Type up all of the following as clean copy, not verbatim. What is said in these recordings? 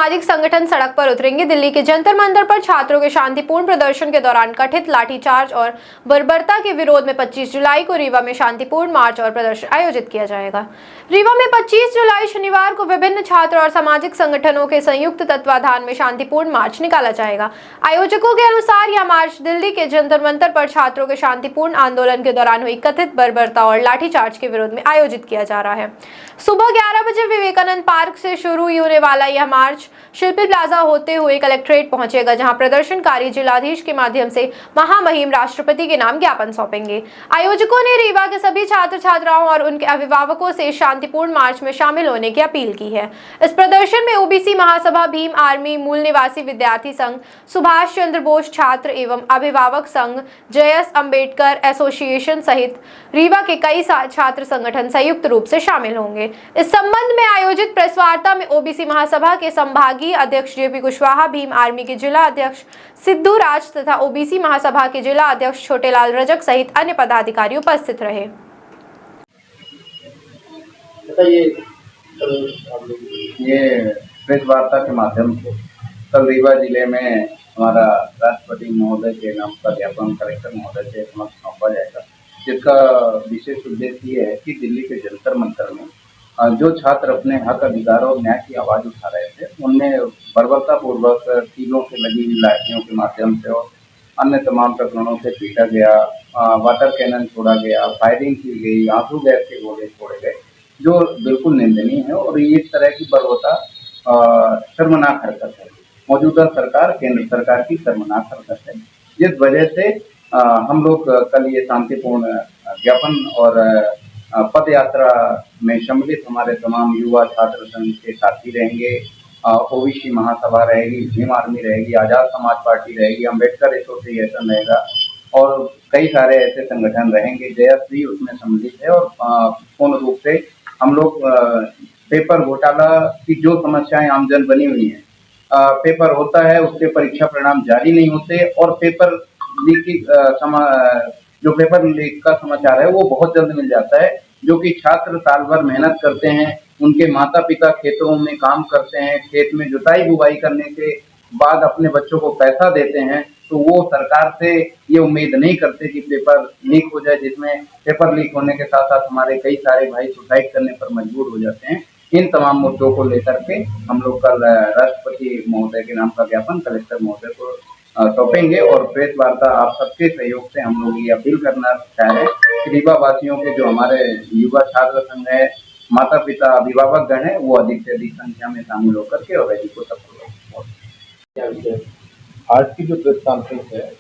सामाजिक संगठन सड़क पर उतरेंगे। दिल्ली के जंतर मंतर पर छात्रों के शांतिपूर्ण प्रदर्शन के दौरान कथित लाठीचार्ज और बर्बरता के विरोध में 25 जुलाई को रीवा में शांतिपूर्ण मार्च और प्रदर्शन आयोजित किया जाएगा। रीवा में 25 जुलाई शनिवार को विभिन्न छात्र और सामाजिक संगठनों के संयुक्त तत्वाधान में शांतिपूर्ण मार्च निकाला जाएगा। आयोजकों के अनुसार यह मार्च दिल्ली के जंतर मंतर पर छात्रों के शांतिपूर्ण आंदोलन के दौरान हुई कथित बर्बरता और लाठीचार्ज के विरोध में आयोजित किया जा रहा है। सुबह 11 बजे विवेकानंद पार्क से शुरू होने वाला यह मार्च शिल्पी प्लाजा होते हुए कलेक्ट्रेट पहुंचेगा, जहां प्रदर्शनकारी जिलाधीश के माध्यम से महामहिम राष्ट्रपति के नाम ज्ञापन सौंपेंगे। आयोजकों ने रीवा के सभी छात्र छात्राओं और उनके अभिभावकों से शांतिपूर्ण मार्च में शामिल होने की अपील की है। इस प्रदर्शन में ओबीसी महासभा, भीम आर्मी, मूल निवासी विद्यार्थी संघ, सुभाष चंद्र बोस छात्र एवं अभिभावक संघ, जयस अम्बेडकर एसोसिएशन सहित रीवा के कई छात्र संगठन संयुक्त रूप से शामिल होंगे। इस संबंध में आयोजित प्रेस वार्ता में ओबीसी महासभा के संभागीय अध्यक्ष जेपी कुशवाहा, भीम आर्मी के जिला अध्यक्ष सिद्धू राज तथा ओबीसी महासभा के जिला अध्यक्ष छोटेलाल रजक सहित अन्य पदाधिकारी उपस्थित रहे। ये प्रेस वार्ता के माध्यम से कल रीवा जिले में हमारा राष्ट्रपति महोदय के नाम का ज्ञापन कलेक्टर महोदय से समक्ष सौंपा जाएगा, जिसका विशेष उद्देश्य ये है कि दिल्ली के जंतर मंतर में जो छात्र अपने हक, अधिकार और न्याय की आवाज उठा रहे थे, उनमें बर्बरता पूर्वक कीलों से लगी हुई लाठियों के माध्यम से और अन्य तमाम प्रकरणों से पीटा गया, वाटर कैनन छोड़ा गया, फायरिंग की गई, आंसू गैस के गोले छोड़े गए, जो बिल्कुल निंदनीय है। और ये इस तरह की बर्बरता शर्मनाक हरकत है, मौजूदा सरकार, केंद्र सरकार की शर्मनाक हरकत है, जिस वजह से हम लोग कल ये शांतिपूर्ण ज्ञापन और पद यात्रा में सम्मिलित हमारे तमाम युवा छात्र संघ के साथी रहेंगे। ओबीसी महासभा रहेगी, भीम आर्मी रहेगी, आजाद समाज पार्टी रहेगी, अम्बेडकर एसोसिएशन रहेगा और कई सारे ऐसे संगठन रहेंगे। जयस भी उसमें सम्मिलित है और पूर्ण रूप से हम लोग पेपर घोटाला की जो समस्याएं आमजन बनी हुई है, पेपर होता है, उसके परीक्षा परिणाम जारी नहीं होते और पेपर लीक की जो पेपर लीक का समाचार है वो बहुत जल्द मिल जाता है, जो कि छात्र साल भर मेहनत करते हैं, उनके माता पिता खेतों में काम करते हैं, खेत में जुताई बुवाई करने के बाद अपने बच्चों को पैसा देते हैं, तो वो सरकार से ये उम्मीद नहीं करते कि पेपर लीक हो जाए, जिसमें पेपर लीक होने के साथ साथ हमारे कई सारे भाई सुसाइड करने पर मजबूर हो जाते हैं। इन तमाम मुद्दों को लेकर के हम लोग कल राष्ट्रपति महोदय के नाम का ज्ञापन कलेक्टर महोदय को सौंपेंगे और प्रेस वार्ता आप सबके सहयोग से हम लोग ये अपील करना चाह रहे हैं कि रीवा वासियों के जो हमारे युवा छात्र संघ है, माता पिता, अभिभावक गण है, वो अधिक से अधिक संख्या में शामिल होकर के और रैली को सफल। आज की जो प्रेस कॉन्फ्रेंस है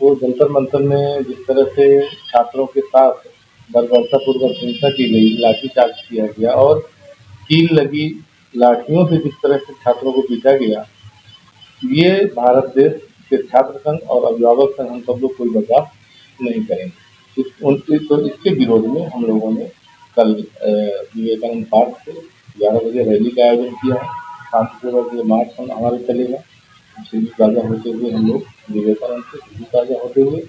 वो जंतर मंतर में जिस तरह से छात्रों के साथ बर्बरतापूर्वक हिंसा की गई, लाठीचार्ज किया गया और कील लगी लाठियों से जिस तरह से छात्रों को पीटा गया, ये भारत देश के छात्र संघ और अभिभावक संघ हम सब लोग कोई बर्दाश्त नहीं करेंगे। तो इसके विरोध में हम लोगों ने कल विवेकानंद पार्क से 11 बजे रैली का आयोजन किया है। शांतिपूर्वक ये मार्च हमारे चलेगा। शिल्पी प्लाजा होते हुए हम लोग विवेकानंद से शिल्पी प्लाजा होते हुए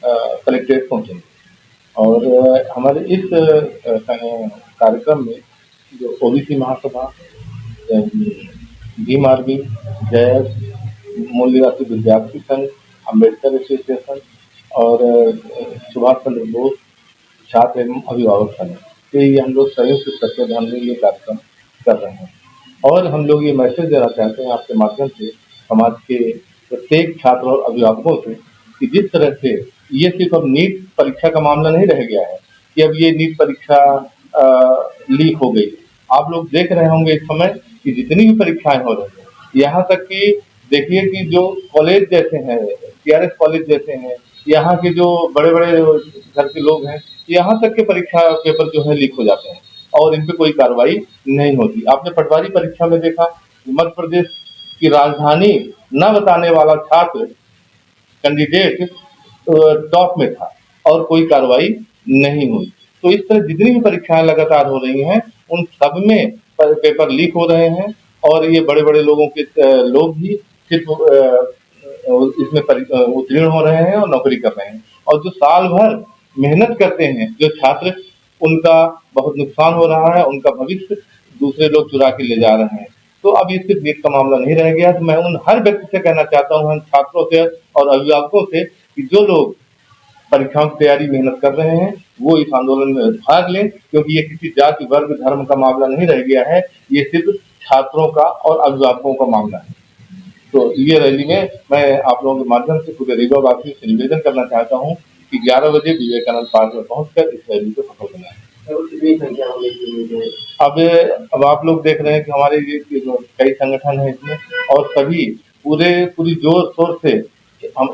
कलेक्ट्रेट पहुँचेंगे और हमारे इस कार्यक्रम में जो ओबीसी महासभा, भीम आर्मी, जयस, मूल निवासी विद्यार्थी संघ, अम्बेडकर एसोसिएशन और सुभाष चंद्र बोस छात्र एवं अभिभावक संघ, ये हम लोग संयुक्त तत्वाधान में ये कार्यक्रम कर रहे हैं और हम लोग ये मैसेज देना चाहते हैं आपके माध्यम से समाज के प्रत्येक छात्र और अभिभावकों से कि जिस तरह से ये सिर्फ अब नीट परीक्षा का मामला नहीं रह गया है कि अब ये नीट परीक्षा लीक हो गई। आप लोग देख रहे होंगे इस समय कि जितनी भी परीक्षाएं हो रही हैं, यहाँ तक कि देखिए कि जो कॉलेज जैसे हैं, TRS कॉलेज जैसे हैं, यहाँ के जो बड़े बड़े घर के लोग हैं, यहाँ तक के परीक्षा पेपर जो है लीक हो जाते हैं और इन पे कोई कार्रवाई नहीं होती। आपने पटवारी परीक्षा में देखा, मध्य प्रदेश की राजधानी न बताने वाला छात्र कैंडिडेट टॉप में था और कोई कार्रवाई नहीं हुई। तो इस तरह जितनी भी परीक्षाएं लगातार हो रही हैं, उन सब में पेपर लीक हो रहे हैं और ये बड़े बड़े लोगों के लोग ही सिर्फ इसमें उत्तीर्ण हो रहे हैं और नौकरी कर रहे हैं और जो साल भर मेहनत करते हैं जो छात्र, उनका बहुत नुकसान हो रहा है, उनका भविष्य दूसरे लोग चुरा के ले जा रहे हैं। तो अब ये सिर्फ नीट का मामला नहीं रह गया। तो मैं उन हर व्यक्ति से कहना चाहता हूँ, हम छात्रों से और अभिभावकों से, कि जो लोग परीक्षाओं की तैयारी मेहनत कर रहे हैं वो इस आंदोलन में भाग लें, क्योंकि ये किसी जाति वर्ग धर्म का मामला नहीं रह गया है, ये सिर्फ छात्रों का और अभिभावकों का मामला है। तो ये रैली में मैं आप लोगों के माध्यम से पूरे रीवा वासियों से निवेदन करना चाहता हूँ कि 11 बजे विवेकानंद पार्क में पहुंचकर इस रैली को सफल बनाएं। अब आप लोग देख रहे हैं कि हमारे ये कई संगठन हैं इसमें, और सभी पूरी जोर शोर से हम